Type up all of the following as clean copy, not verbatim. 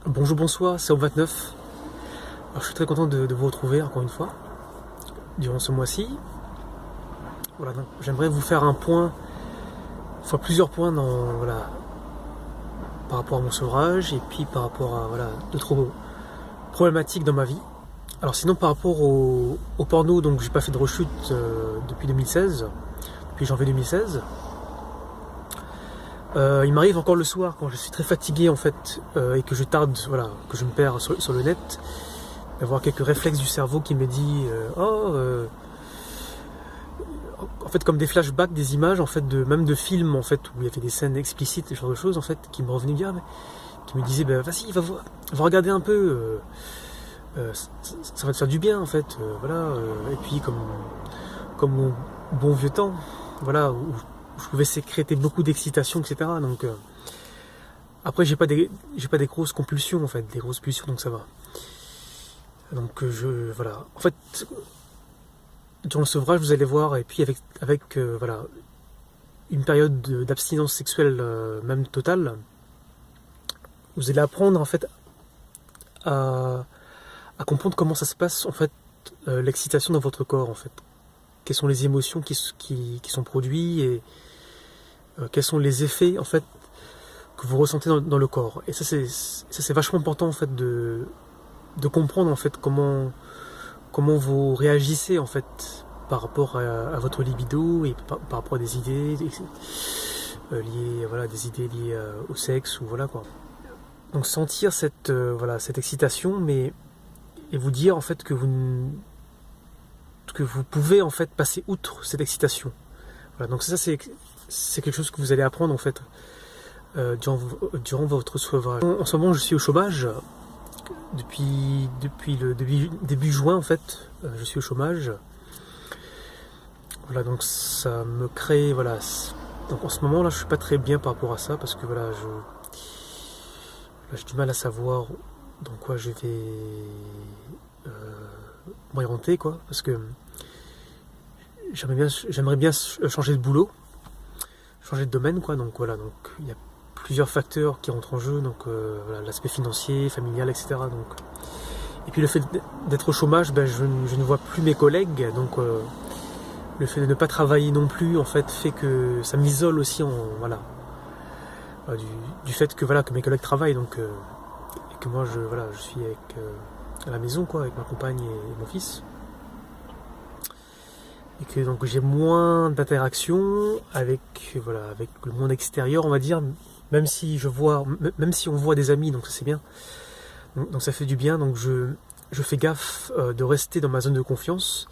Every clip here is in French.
Bonjour, bonsoir, c'est Homme29. Alors, je suis très content de vous retrouver encore une fois durant ce mois-ci. Voilà, donc j'aimerais vous faire un point, enfin plusieurs points par rapport à mon sevrage et puis par rapport à d'autres problématiques dans ma vie. Alors sinon par rapport au porno, donc j'ai pas fait de rechute depuis 2016, depuis janvier 2016. Il m'arrive encore le soir quand je suis très fatigué en fait et que je tarde, que je me perds sur le net, d'avoir quelques réflexes du cerveau qui me dit en fait comme des flashbacks, des images en fait même de films en fait où il y avait des scènes explicites, ce genre de choses en fait qui me revenaient bien, qui me disaient vas-y va regarder un peu, ça va te faire du bien en fait, et puis comme mon bon vieux temps, où je pouvais sécréter beaucoup d'excitation, etc. Donc après j'ai pas des grosses compulsions en fait, des grosses pulsions, donc ça va. Donc en fait durant le sevrage vous allez voir, et puis avec une période d'abstinence sexuelle même totale, vous allez apprendre en fait à comprendre comment ça se passe en fait, l'excitation dans votre corps en fait. Quelles sont les émotions qui sont produites et quels sont les effets en fait que vous ressentez dans le corps. Et ça c'est vachement important en fait de comprendre en fait comment vous réagissez en fait par rapport à votre libido et par rapport à des idées liées, des idées liées au sexe ou voilà quoi. Donc sentir cette excitation, et vous dire en fait que vous pouvez en fait passer outre cette excitation. Voilà, donc ça c'est quelque chose que vous allez apprendre en fait durant votre sevrage. En ce moment je suis au chômage depuis le début juin en fait, je suis au chômage. Voilà, donc ça me crée donc en ce moment là je suis pas très bien par rapport à ça parce que j'ai du mal à savoir dans quoi je vais m'orienter quoi, parce que j'aimerais bien changer de boulot, changer de domaine quoi. Donc voilà, donc il y a plusieurs facteurs qui rentrent en jeu, donc l'aspect financier, familial, etc. Donc et puis le fait d'être au chômage, je ne vois plus mes collègues, donc le fait de ne pas travailler non plus en fait fait que ça m'isole aussi du fait que mes collègues travaillent, donc et que moi je suis à la maison quoi, avec ma compagne et mon fils, et que donc j'ai moins d'interaction avec le monde extérieur on va dire, même si on voit des amis, donc ça c'est bien, donc ça fait du bien. Donc je fais gaffe de rester dans ma zone de confiance,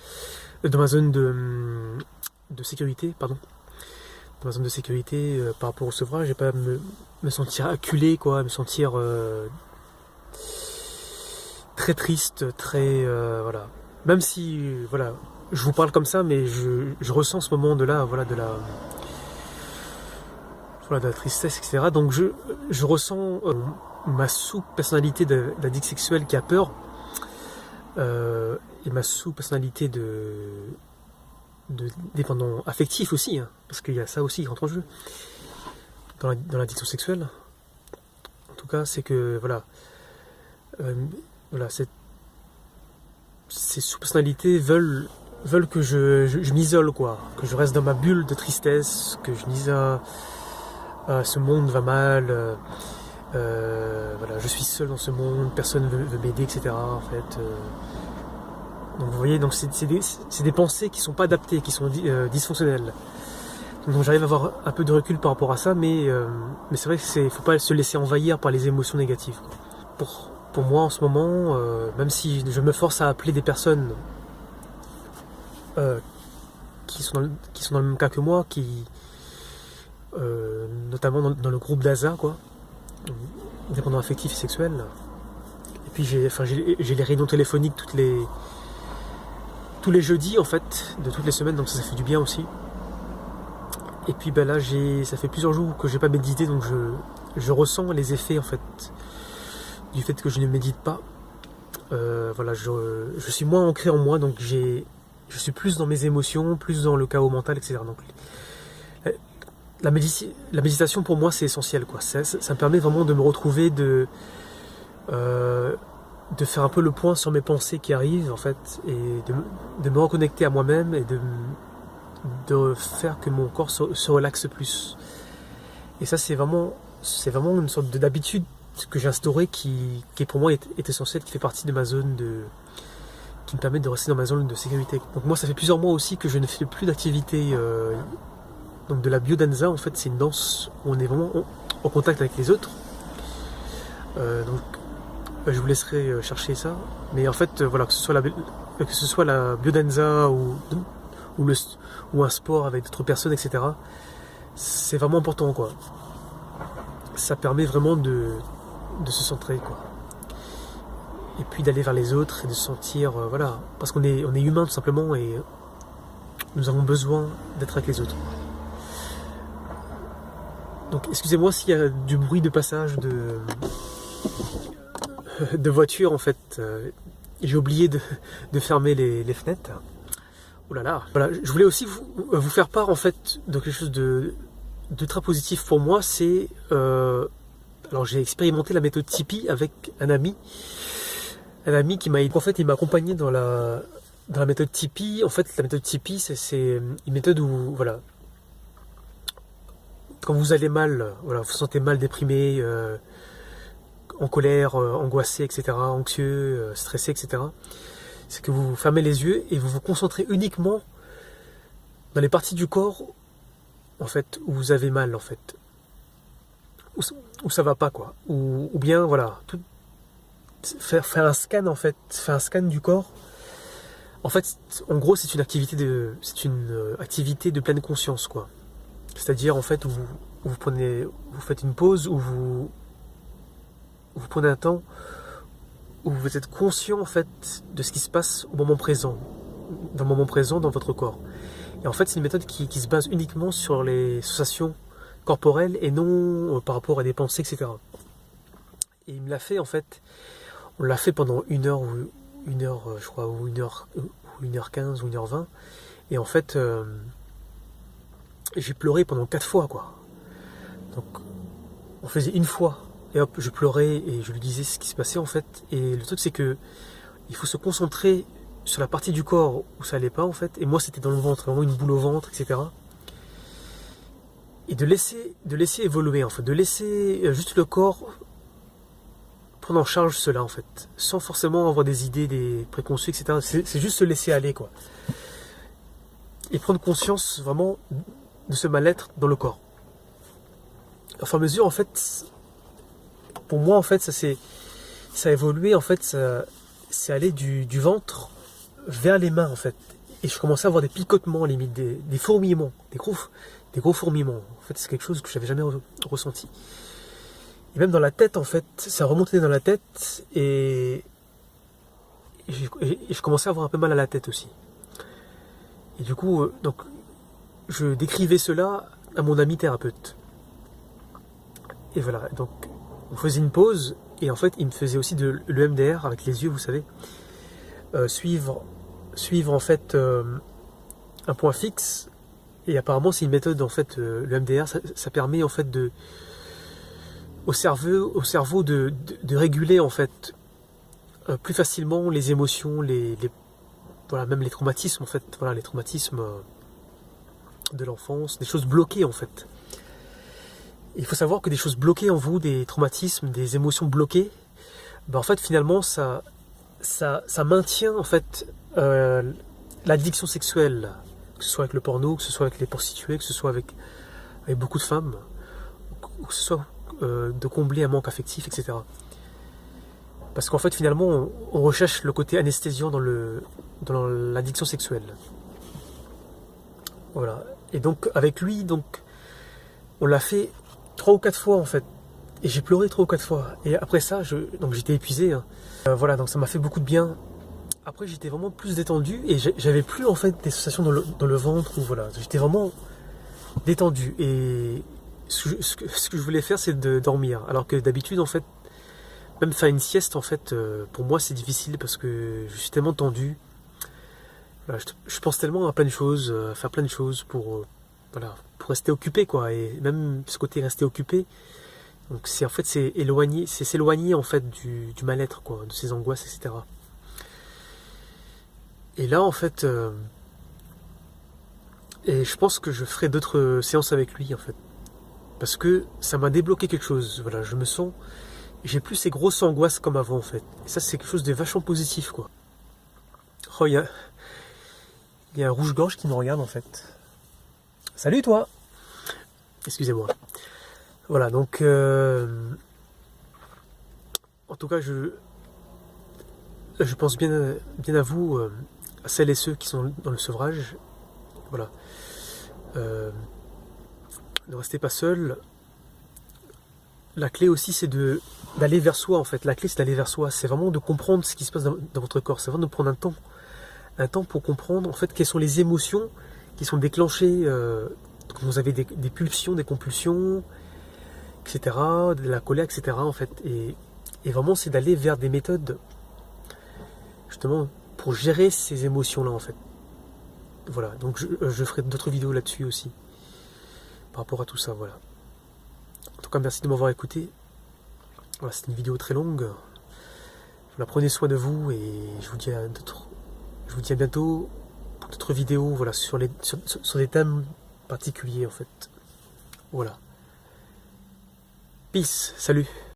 dans ma zone de sécurité, pardon, dans ma zone de sécurité par rapport au sevrage, et pas me sentir acculé quoi, me sentir très triste, très même si je vous parle comme ça, mais je ressens ce moment de la tristesse, etc. Donc je ressens ma sous-personnalité d'addict sexuel qui a peur, et ma sous-personnalité de dépendant affectif aussi, hein, parce qu'il y a ça aussi qui rentre en jeu dans l'addiction sexuelle. En tout cas, c'est que ces sous-personnalités veulent que je m'isole quoi, que je reste dans ma bulle de tristesse, que je dise ce monde va mal, je suis seul dans ce monde, personne veut m'aider, etc. En fait, donc vous voyez, donc c'est des pensées qui sont pas adaptées, qui sont dysfonctionnelles. Donc j'arrive à avoir un peu de recul par rapport à ça, mais c'est vrai qu'il faut pas se laisser envahir par les émotions négatives. Pour moi en ce moment, même si je me force à appeler des personnes qui sont dans le même cas que moi, notamment dans le groupe d'ASA quoi, dépendant affectif et sexuel. Et puis j'ai les réunions téléphoniques tous les jeudis en fait, de toutes les semaines, donc ça fait du bien aussi. Et puis là ça fait plusieurs jours que j'ai pas médité, donc je ressens les effets en fait du fait que je ne médite pas. Je suis moins ancré en moi, donc je suis plus dans mes émotions, plus dans le chaos mental, etc. Donc la méditation pour moi c'est essentiel quoi. Ça me permet vraiment de me retrouver, de faire un peu le point sur mes pensées qui arrivent en fait, et de me reconnecter à moi-même et de faire que mon corps se relaxe plus. Et ça c'est vraiment une sorte d'habitude que j'ai instaurée qui pour moi est essentielle, qui fait partie de ma zone qui me permet de rester dans ma zone de sécurité. Donc moi ça fait plusieurs mois aussi que je ne fais plus d'activité donc de la biodanza. En fait c'est une danse où on est vraiment en contact avec les autres. Donc je vous laisserai chercher ça. Mais en fait voilà, que ce soit la biodanza ou un sport avec d'autres personnes, etc. C'est vraiment important quoi. Ça permet vraiment de se centrer quoi. Et puis d'aller vers les autres et de se sentir voilà, parce qu'on est humain tout simplement et nous avons besoin d'être avec les autres. Donc excusez-moi s'il y a du bruit de passage de voiture en fait. J'ai oublié de fermer les fenêtres. Oh là là. Voilà, je voulais aussi vous faire part en fait de quelque chose de très positif pour moi. C'est alors j'ai expérimenté la méthode Tipeee avec un ami qui m'a en fait il m'a accompagné dans la méthode Tipeee. En fait la méthode Tipeee c'est une méthode où voilà, quand vous allez mal, voilà, vous vous sentez mal, déprimé, en colère, angoissé, etc., anxieux, stressé, etc., c'est que vous fermez les yeux et vous vous concentrez uniquement dans les parties du corps en fait où vous avez mal en fait, où ça va pas quoi, ou bien voilà, faire un scan en fait, faire un scan du corps. En fait, en gros, c'est une activité de pleine conscience quoi. C'est-à-dire en fait où vous faites une pause, où vous prenez un temps où vous êtes conscient en fait de ce qui se passe au moment présent, dans votre corps. Et en fait, c'est une méthode qui se base uniquement sur les sensations corporelles et non par rapport à des pensées, etc. Et il me l'a fait en fait, on l'a fait pendant une heure je crois, ou 1h15 ou 1h20. Et en fait, j'ai pleuré pendant 4 fois quoi. Donc, on faisait une fois. Et hop, je pleurais et je lui disais ce qui se passait en fait. Et le truc c'est que il faut se concentrer sur la partie du corps où ça allait pas en fait. Et moi c'était dans le ventre, vraiment une boule au ventre, etc. Et de laisser évoluer en fait, de laisser juste le corps prendre en charge cela en fait, sans forcément avoir des idées, des préconçus, etc. C'est juste se laisser aller quoi. Et prendre conscience vraiment de ce mal-être dans le corps. Au fur et à mesure en fait, pour moi en fait ça a évolué en fait, c'est aller du ventre vers les mains en fait, et je commençais à avoir des picotements limite, des fourmillements, des gros fourmillements. En fait c'est quelque chose que j'avais jamais ressenti. Et même dans la tête en fait, ça remontait dans la tête et je commençais à avoir un peu mal à la tête aussi. Et du coup donc je décrivais cela à mon ami thérapeute. Et voilà, donc on faisait une pause et en fait il me faisait aussi de l'EMDR avec les yeux, vous savez, suivre en fait un point fixe. Et apparemment c'est une méthode en fait, l'EMDR ça permet en fait au cerveau de réguler en fait plus facilement les émotions, voilà, même les traumatismes en fait, voilà, les traumatismes de l'enfance, des choses bloquées en fait. Il faut savoir que des choses bloquées en vous, des traumatismes, des émotions bloquées, ben en fait finalement ça maintient en fait l'addiction sexuelle, que ce soit avec le porno, que ce soit avec les prostituées, que ce soit avec beaucoup de femmes, ou que ce soit de combler un manque affectif, etc. Parce qu'en fait finalement on recherche le côté anesthésiant dans l'addiction sexuelle. Voilà. Et donc avec lui, donc on l'a fait 3 ou 4 fois en fait, et j'ai pleuré 3 ou 4 fois. Et après ça, donc j'étais épuisé. Hein. Voilà, donc ça m'a fait beaucoup de bien. Après, j'étais vraiment plus détendu et j'avais plus en fait des sensations dans le ventre ou voilà, j'étais vraiment détendu. Et ce que je voulais faire, c'est de dormir. Alors que d'habitude, en fait, même faire une sieste, en fait, pour moi, c'est difficile parce que je suis tellement tendu. Voilà, je pense tellement à plein de choses, à faire plein de choses pour rester occupé quoi. Et même ce côté rester occupé, Donc c'est en fait c'est éloigner, c'est s'éloigner en fait du mal-être, quoi, de ses angoisses, etc. Et là en fait, et je pense que je ferai d'autres séances avec lui en fait, parce que ça m'a débloqué quelque chose. Voilà, je me sens, j'ai plus ces grosses angoisses comme avant en fait. Et ça c'est quelque chose de vachement positif, quoi. Oh, il y a un rouge-gorge qui me regarde en fait. Salut toi. Excusez-moi. Voilà, donc en tout cas je pense bien à vous, à celles et ceux qui sont dans le sevrage. Voilà. Ne restez pas seul. La clé aussi c'est d'aller vers soi en fait. La clé c'est d'aller vers soi. C'est vraiment de comprendre ce qui se passe dans votre corps. C'est vraiment de prendre un temps pour comprendre en fait quelles sont les émotions qui sont déclenchées quand vous avez des pulsions, des compulsions, etc., de la colère, etc. en fait. Et vraiment c'est d'aller vers des méthodes justement pour gérer ces émotions-là en fait. Voilà, donc je ferai d'autres vidéos là-dessus aussi, par rapport à tout ça, voilà. En tout cas, merci de m'avoir écouté. Voilà, c'était une vidéo très longue. Voilà, prenez soin de vous et je vous dis à bientôt pour d'autres vidéos, voilà, sur des thèmes particuliers en fait. Voilà. Peace, salut.